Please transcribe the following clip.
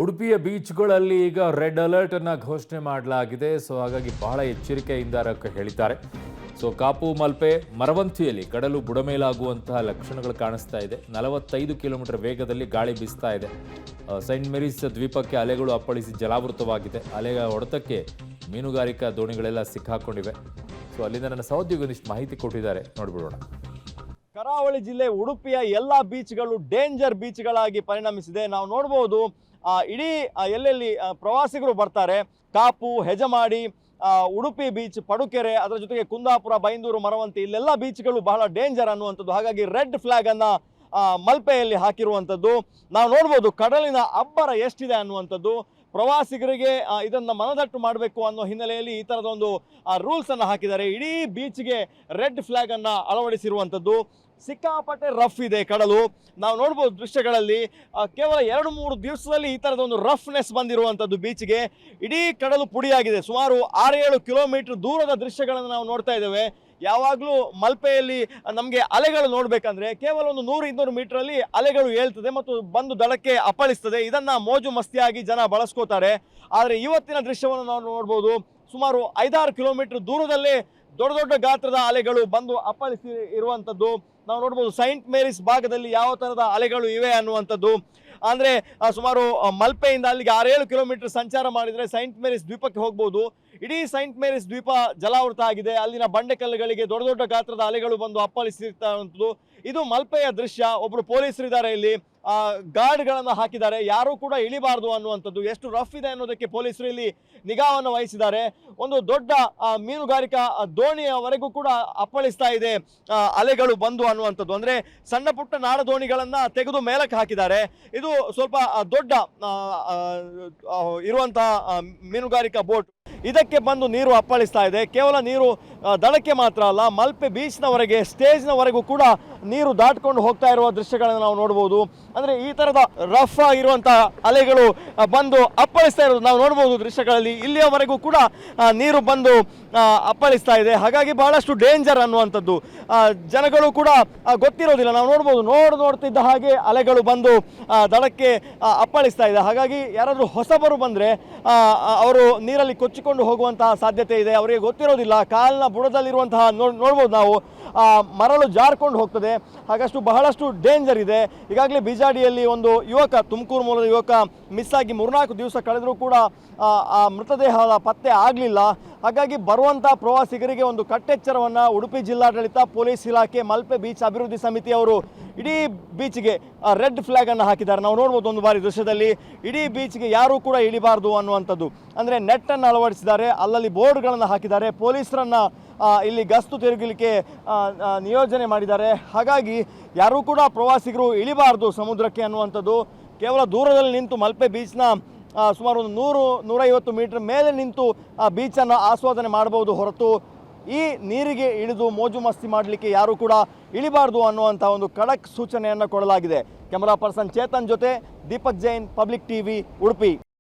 ಉಡುಪಿಯ ಬೀಚ್ಗಳಲ್ಲಿ ಈಗ red alert ಅನ್ನು ಘೋಷಣೆ ಮಾಡಲಾಗಿದೆ. ಸೊ ಹಾಗಾಗಿ ಬಹಳ ಎಚ್ಚರಿಕೆಯಿಂದ ಹೇಳಿದ್ದಾರೆ. ಸೊ ಕಾಪು ಮಲ್ಪೆ ಮರವಂತಿಯಲ್ಲಿ ಕಡಲು ಬುಡಮೇಲಾಗುವಂತಹ ಲಕ್ಷಣಗಳು ಕಾಣಿಸ್ತಾ ಇದೆ. 45 ಕಿಲೋಮೀಟರ್ ವೇಗದಲ್ಲಿ ಗಾಳಿ ಬೀಸ್ತಾ ಇದೆ. ಸೈಂಟ್ ಮೇರೀಸ್ ದ್ವೀಪಕ್ಕೆ ಅಲೆಗಳು ಅಪ್ಪಳಿಸಿ ಜಲಾವೃತವಾಗಿದೆ. ಅಲೆಯ ಹೊಡೆತಕ್ಕೆ ಮೀನುಗಾರಿಕಾ ದೋಣಿಗಳೆಲ್ಲ ಸಿಕ್ಕಾಕೊಂಡಿವೆ. ಸೊ ಅಲ್ಲಿಂದ ನನ್ನ ಸಹೋದ್ಯೋಗಿ ಒಂದಿಷ್ಟು ಮಾಹಿತಿ ಕೊಟ್ಟಿದ್ದಾರೆ, ನೋಡ್ಬಿಡೋಣ. ಕರಾವಳಿ ಜಿಲ್ಲೆ ಉಡುಪಿಯ ಎಲ್ಲ ಬೀಚ್ಗಳು ಡೇಂಜರ್ ಬೀಚ್ಗಳಾಗಿ ಪರಿಣಮಿಸಿದೆ. ನಾವು ನೋಡಬಹುದು ಇಡೀ ಎಲ್ಲೆಲ್ಲಿ ಪ್ರವಾಸಿಗರು ಬರ್ತಾರೆ, ಕಾಪು, ಹೆಜಮಾಡಿ, ಉಡುಪಿ ಬೀಚ್, ಪಡುಕೆರೆ, ಅದರ ಜೊತೆಗೆ ಕುಂದಾಪುರ, ಬೈಂದೂರು, ಮರವಂತಿ, ಇಲ್ಲೆಲ್ಲ ಬೀಚ್ಗಳು ಬಹಳ ಡೇಂಜರ್ ಅನ್ನುವಂಥದ್ದು. ಹಾಗಾಗಿ ರೆಡ್ ಫ್ಲಾಗ್ ಅನ್ನ ಮಲ್ಪೆಯಲ್ಲಿ ಹಾಕಿರುವಂಥದ್ದು ನಾವು ನೋಡ್ಬೋದು. ಕಡಲಿನ ಅಬ್ಬರ ಎಷ್ಟಿದೆ ಅನ್ನುವಂಥದ್ದು ಪ್ರವಾಸಿಗರಿಗೆ ಇದನ್ನ ಮನದಟ್ಟು ಮಾಡಬೇಕು ಅನ್ನೋ ಹಿನ್ನೆಲೆಯಲ್ಲಿ ಈ ಥರದ ಒಂದು ರೂಲ್ಸ್ ಅನ್ನು ಹಾಕಿದ್ದಾರೆ. ಇಡೀ ಬೀಚ್ಗೆ ರೆಡ್ ಫ್ಲಾಗ್ ಅನ್ನ ಅಳವಡಿಸಿರುವಂಥದ್ದು. ಸಿಕ್ಕಾಪಟ್ಟೆ ರಫ್ ಇದೆ ಕಡಲು. ನಾವು ನೋಡ್ಬೋದು ದೃಶ್ಯಗಳಲ್ಲಿ ಕೇವಲ 2-3 ದಿವಸದಲ್ಲಿ ಈ ಥರದ ಒಂದು ರಫ್ನೆಸ್ ಬಂದಿರುವಂಥದ್ದು ಬೀಚ್ಗೆ. ಇಡೀ ಕಡಲು ಪುಡಿಯಾಗಿದೆ. ಸುಮಾರು 6-7 ಕಿಲೋಮೀಟರ್ ದೂರದ ದೃಶ್ಯಗಳನ್ನು ನಾವು ನೋಡ್ತಾ ಇದ್ದೇವೆ. ಯಾವಾಗಲೂ ಮಲ್ಪೆಯಲ್ಲಿ ನಮಗೆ ಅಲೆಗಳು ನೋಡಬೇಕಂದ್ರೆ ಕೇವಲ ಒಂದು 100-200 ಮೀಟರಲ್ಲಿ ಅಲೆಗಳು ಏಳ್ತದೆ ಮತ್ತು ಬಂದು ದಡಕ್ಕೆ ಅಪ್ಪಳಿಸ್ತದೆ. ಇದನ್ನು ಮೋಜು ಮಸ್ತಿಯಾಗಿ ಜನ ಬಳಸ್ಕೋತಾರೆ. ಆದರೆ ಇವತ್ತಿನ ದೃಶ್ಯವನ್ನು ನಾವು ನೋಡ್ಬೋದು. ಸುಮಾರು 5-6 ಕಿಲೋಮೀಟರ್ ದೂರದಲ್ಲೇ ದೊಡ್ಡ ದೊಡ್ಡ ಗಾತ್ರದ ಅಲೆಗಳು ಬಂದು ಅಪ್ಪಳಿಸಿ ಇರುವಂಥದ್ದು ನಾವು ನೋಡ್ಬೋದು. ಸೈಂಟ್ ಮೇರೀಸ್ ಭಾಗದಲ್ಲಿ ಯಾವ ಥರದ ಅಲೆಗಳು ಇವೆ ಅನ್ನುವಂಥದ್ದು ಅಂದರೆ ಸುಮಾರು ಮಲ್ಪೆಯಿಂದ ಅಲ್ಲಿಗೆ 6-7 ಕಿಲೋಮೀಟರ್ ಸಂಚಾರ ಮಾಡಿದರೆ ಸೈಂಟ್ ಮೇರೀಸ್ ದ್ವೀಪಕ್ಕೆ ಹೋಗ್ಬೋದು. ಇಡೀ ಸೈಂಟ್ ಮೇರೀಸ್ ದ್ವೀಪ ಜಲಾವೃತ ಆಗಿದೆ. ಅಲ್ಲಿನ ಬಂಡೆಕಲ್ಲುಗಳಿಗೆ ದೊಡ್ಡ ದೊಡ್ಡ ಗಾತ್ರದ ಅಲೆಗಳು ಬಂದು ಅಪ್ಪಳಿಸಿರ್ತಕ್ಕಂಥದ್ದು ಇದು ಮಲ್ಪೆಯ ದೃಶ್ಯ. ಒಬ್ಬರು ಪೊಲೀಸರು ಇದ್ದಾರೆ ಇಲ್ಲಿ, ಗಾರ್ಡ್ಗಳನ್ನು ಹಾಕಿದ್ದಾರೆ, ಯಾರೂ ಕೂಡ ಇಳಿಬಾರ್ದು ಅನ್ನುವಂಥದ್ದು. ಎಷ್ಟು ರಫ್ ಇದೆ ಅನ್ನೋದಕ್ಕೆ ಪೊಲೀಸರು ಇಲ್ಲಿ ನಿಗಾವನ್ನು ವಹಿಸಿದ್ದಾರೆ. ಒಂದು ದೊಡ್ಡ ಮೀನುಗಾರಿಕಾ ದೋಣಿಯವರೆಗೂ ಕೂಡ ಅಪ್ಪಳಿಸ್ತಾ ಇದೆ ಅಲೆಗಳು ಬಂದು ಅನ್ನುವಂಥದ್ದು. ಅಂದರೆ ಸಣ್ಣ ಪುಟ್ಟ ನಾಡ ದೋಣಿಗಳನ್ನು ತೆಗೆದು ಮೇಲಕ್ಕೆ ಹಾಕಿದ್ದಾರೆ. ಇದು ಸ್ವಲ್ಪ ದೊಡ್ಡ ಇರುವಂತಹ ಮೀನುಗಾರಿಕಾ ಬೋಟ್, ಇದಕ್ಕೆ ಬಂದು ನೀರು ಅಪ್ಪಳಿಸ್ತಾ ಇದೆ. ಕೇವಲ ನೀರು ದಡಕ್ಕೆ ಮಾತ್ರ ಅಲ್ಲ, ಮಲ್ಪೆ ಬೀಚ್ನವರೆಗೆ, ಸ್ಟೇಜ್ನವರೆಗೂ ಕೂಡ ನೀರು ದಾಟ್ಕೊಂಡು ಹೋಗ್ತಾ ಇರುವ ದೃಶ್ಯಗಳನ್ನು ನಾವು ನೋಡ್ಬೋದು. ಅಂದರೆ ಈ ಥರದ ರಫ್ ಆಗಿರುವಂಥ ಅಲೆಗಳು ಬಂದು ಅಪ್ಪಳಿಸ್ತಾ ಇರೋದು ನಾವು ನೋಡ್ಬೋದು ದೃಶ್ಯಗಳಲ್ಲಿ. ಇಲ್ಲಿಯವರೆಗೂ ಕೂಡ ನೀರು ಬಂದು ಅಪ್ಪಳಿಸ್ತಾ ಇದೆ. ಹಾಗಾಗಿ ಬಹಳಷ್ಟು ಡೇಂಜರ್ ಅನ್ನುವಂಥದ್ದು ಜನಗಳು ಕೂಡ ಗೊತ್ತಿರೋದಿಲ್ಲ. ನಾವು ನೋಡ್ಬೋದು, ನೋಡ್ತಿದ್ದ ಹಾಗೆ ಅಲೆಗಳು ಬಂದು ದಡಕ್ಕೆ ಅಪ್ಪಳಿಸ್ತಾ ಇದೆ. ಹಾಗಾಗಿ ಯಾರಾದರೂ ಹೊಸಬರು ಬಂದರೆ ಅವರು ನೀರಲ್ಲಿ ಕೊಚ್ಚಿಕೊಂಡು ಹೋಗುವಂತಹ ಸಾಧ್ಯತೆ ಇದೆ. ಅವರಿಗೆ ಗೊತ್ತಿರೋದಿಲ್ಲ. ಕಾಲಿನ ಬುಡದಲ್ಲಿರುವಂತಹ ನೋಡ್ಬೋದು ನಾವು ಮರಳು ಜಾರ್ಕೊಂಡು ಹೋಗ್ತದೆ. ಹಾಗಷ್ಟು ಬಹಳಷ್ಟು ಡೇಂಜರ್ ಇದೆ. ಈಗಾಗಲೇ ಬಿಜಾಡಿಯಲ್ಲಿ ಒಂದು ಯುವಕ, ತುಮಕೂರು ಮೂಲದ ಯುವಕ ಮಿಸ್ ಆಗಿ 3-4 ದಿವಸ ಕಳೆದರೂ ಕೂಡ ಆ ಮೃತದೇಹದ ಪತ್ತೆ ಆಗಲಿಲ್ಲ. ಹಾಗಾಗಿ ಬರುವಂಥ ಪ್ರವಾಸಿಗರಿಗೆ ಒಂದು ಕಟ್ಟೆಚ್ಚರವನ್ನು ಉಡುಪಿ ಜಿಲ್ಲಾಡಳಿತ, ಪೊಲೀಸ್ ಇಲಾಖೆ, ಮಲ್ಪೆ ಬೀಚ್ ಅಭಿವೃದ್ಧಿ ಸಮಿತಿಯವರು ಇಡೀ ಬೀಚ್ಗೆ ರೆಡ್ ಫ್ಲಾಗ್ ಅನ್ನು ಹಾಕಿದ್ದಾರೆ. ನಾವು ನೋಡ್ಬೋದು ಒಂದು ಬಾರಿ ದೃಶ್ಯದಲ್ಲಿ. ಇಡೀ ಬೀಚ್ಗೆ ಯಾರೂ ಕೂಡ ಇಳಿಬಾರ್ದು ಅನ್ನುವಂಥದ್ದು. ಅಂದರೆ ನೆಟ್ಟನ್ನು ಅಳವಡಿಸಿದ್ದಾರೆ, ಅಲ್ಲಲ್ಲಿ ಬೋರ್ಡ್ಗಳನ್ನು ಹಾಕಿದ್ದಾರೆ, ಪೊಲೀಸರನ್ನು ಇಲ್ಲಿ ಗಸ್ತು ತಿರುಗಲಿಕ್ಕೆ ನಿಯೋಜನೆ ಮಾಡಿದ್ದಾರೆ. ಹಾಗಾಗಿ ಯಾರೂ ಕೂಡ ಪ್ರವಾಸಿಗರು ಇಳಿಬಾರ್ದು ಸಮುದ್ರಕ್ಕೆ ಅನ್ನುವಂಥದ್ದು. ಕೇವಲ ದೂರದಲ್ಲಿ ನಿಂತು ಮಲ್ಪೆ ಬೀಚ್ನ ಸುಮಾರು 100-150 ಮೀಟರ್ ಮೇಲೆ ನಿಂತು ಆ ಬೀಚನ್ನು ಆಸ್ವಾದನೆ ಮಾಡಬಹುದು ಹೊರತು ಈ ನೀರಿಗೆ ಇಳಿದು ಮೋಜು ಮಸ್ತಿ ಮಾಡಲಿಕ್ಕೆ ಯಾರೂ ಕೂಡ ಇಳಿಬಾರ್ದು ಅನ್ನುವಂಥ ಒಂದು ಖಡಕ್ ಸೂಚನೆಯನ್ನು ಕೊಡಲಾಗಿದೆ. ಕ್ಯಾಮರಾ ಪರ್ಸನ್ ಚೇತನ್ ಜೊತೆ ದೀಪಕ್ ಜೈನ್, ಪಬ್ಲಿಕ್ ಟಿವಿ, ಉಡುಪಿ.